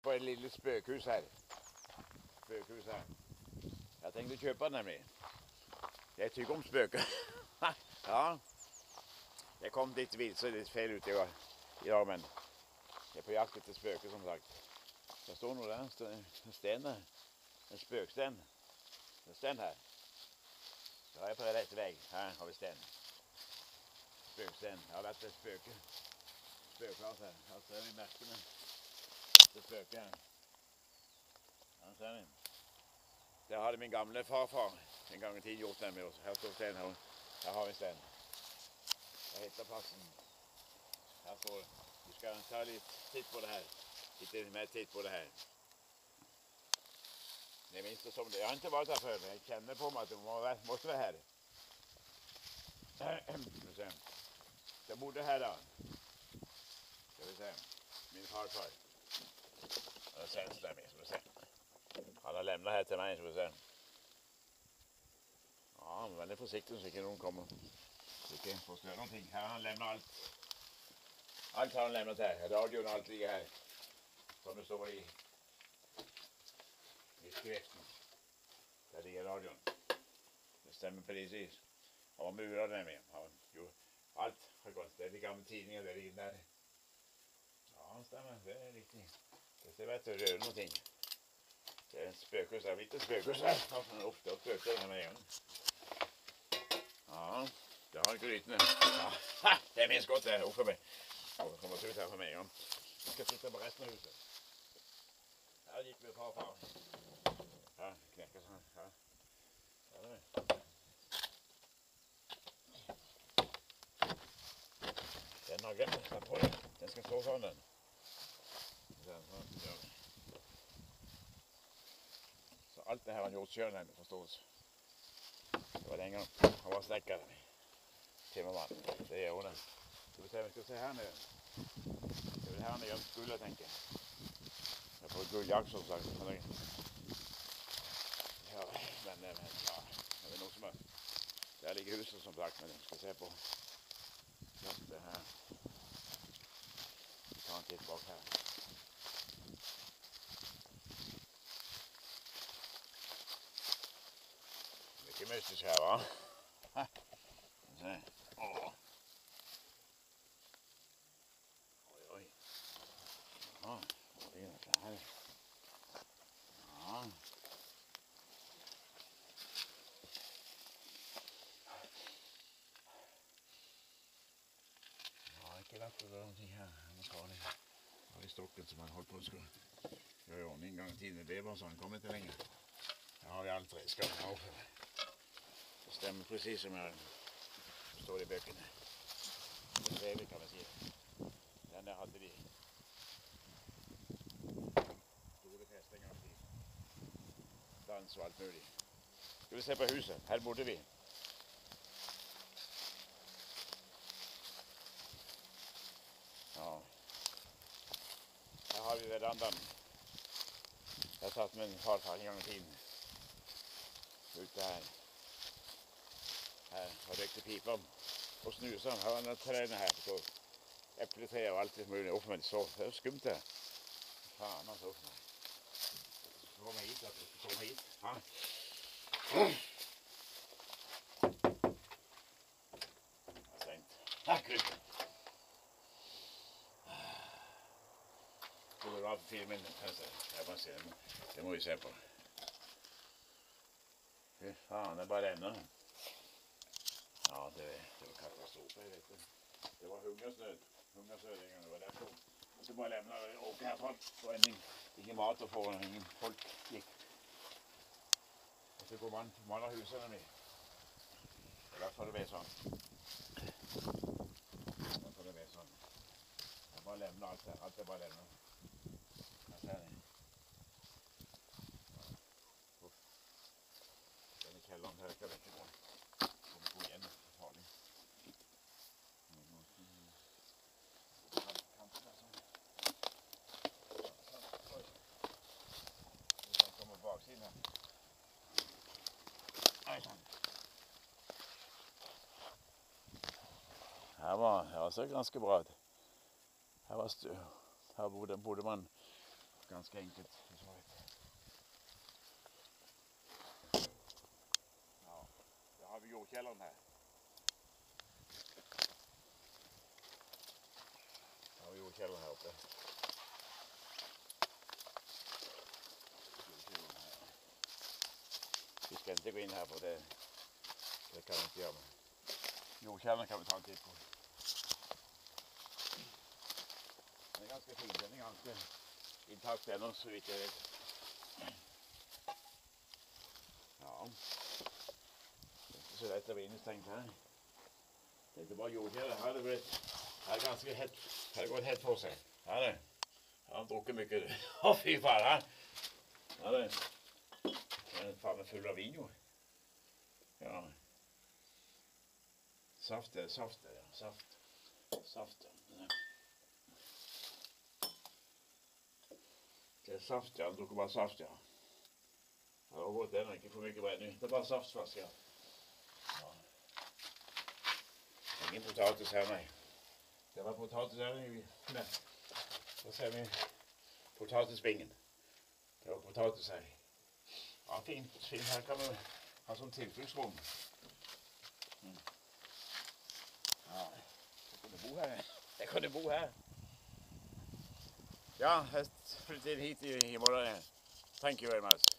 på et lille spøkhus her. Jeg tenkte å kjøpe den nemlig. Jeg tykker om spøker. Ja. Jeg kom litt feil ut i dag, men jeg er på jakt etter spøker, som sagt. Det står noe der, en sten der. En spøksten. En sten her. Så har jeg på rett vei. Her har vi sten. Spøksten. Jeg har vært et spøke. Spøkeplass her. Her ser vi merkene. Det spøker her. Her ser vi. Der hadde min gamle farfar en gang i tiden gjort den med oss. Her står sten her. Her har vi sten. Her heter plassen. Her står det. Du skal ta litt titt på det her. Litt mer titt på det her. Det minste som det. Jeg har ikke vært her før, men jeg kjenner på meg at det måtte være her. Skal vi se. Jeg bodde her da. Skal vi se. Min farfar. Det er senstemmer, skal vi se. Han har lemnet her til meg, skal vi se. Ja, han er veldig forsiktig så ikke noen kommer. Så ikke forstør noen ting. Her har han lemnet alt. Alt har han lemnet her. Radioen og alt ligger her. Som det står i skriften. Der ligger radioen. Det stemmer precis. Han var muret nemlig. Alt har gått. Det er de gamle tidninger der ligger der. Ja, stemmer. Det er riktig. Det vet du, rører noen ting. Det er en spøkehus her. Litt spøkehus her. Ofte og spøker her med en gang. Ja, det har grytene. Ja, det er minst godt det. Uff for meg. Det kommer ut her for meg en gang. Jeg skal sitte på resten av huset. Her gikk vi farfar. Ja, knekker sånn. Ja. Der er vi. Den har glemt å på det. Den skal stå sånn den. Så alt det her har han gjort selv, den forstås. Det var den gang. Han var snekker. Timmermann. Det er jo det. Vi skal se her nede. Det er her nede gjemt gullet, tenker jeg. Jeg er på gulljakt, som sagt. Ja, men ja, det er noe som er. Der ligger huset, som sagt, men jeg skal se på det her. Vi tar en titt bak her. Det er ikke mystisk her, hva? Se. Åh. Oi. Ja, hva er dette her? Ja. Ikke lett å gjøre noe her. Jeg må ta det. Jeg har i stokken som jeg holdt på å skulle gjøre i ordning en gang i tiden. Det var sånn, kom ikke lenger. Jeg har jo alt redskap her oppe. Det stemmer precis som jeg står i bøkene. Det er trevlig, kan man si. Den der hadde de store festinger i dans og alt mulig. Skal vi se på huset? Her bodde vi. Ja. Her har vi verandaen. Jeg satt med en farfar en gang i tiden. Ute her. Her og røykte piper og snusa. Her var det trærne her. Så epletre og alt mulig opp med det. Så det er jo skumt det. Faen altså. Så kom jeg hit, at du kom hit. Ha? Det er sent. Takk, Gud. Fotograf 4 minutter. Jeg bare ser det. Det må vi se på. Fy faen, det er bare ennå. Ja, det var katastrofe, jeg vet det. Det var hungersnød. Hungersnød en gang det var der. Så bare lemne og åke herfra. Så ingen mat å få, ingen folk gikk. Og så går man maler husene mine. I hvert fall det ble sånn. I hvert fall det ble sånn. Jeg bare lemner alt her. Alt er bare lemner. Her ser ni. Uff. Denne kjelleren her skal vekke på. Kommer gå igjen. Farlig. Baksiden her. Sånn. Her var så ganske bra. Her bodde man ganske enkelt. Ja, da har vi jordkjelleren her. Da har vi jordkjelleren her oppe. Vi skal ikke gå inn her, for det kan vi ikke gjøre. Jordkjelleren kan vi ta en titt på. Den er ganske fin, den er ganske intakt ennå, så vidt jeg vet. Ja, det er ikke så lett å være innestengt her. Det er ikke bare jordkjeller, her er det ganske hett, her er det gått hett for seg. Her er det. Her har han drukket mye. Å, fy faen, her. Her er det. Den er faen full av vin, jo. Ja. Saft er saft, ja. Saft. Saft, ja. Det er saft, ja. Han drukker bare saft, ja. Det var godt, den er ikke for mye brennende. Det er bare saftflaske, ja. Ja. Ingen potatis her, nei. Det var potatis her. Nei. Så ser vi potatisbingen. Det var potatis her. Ja, fint. Her kan vi ha sånn tilfluktsrom. Ja, jeg kunne bo her. Jeg kunne bo her. Ja, jeg flyttet inn hit i morgen. Thank you very much.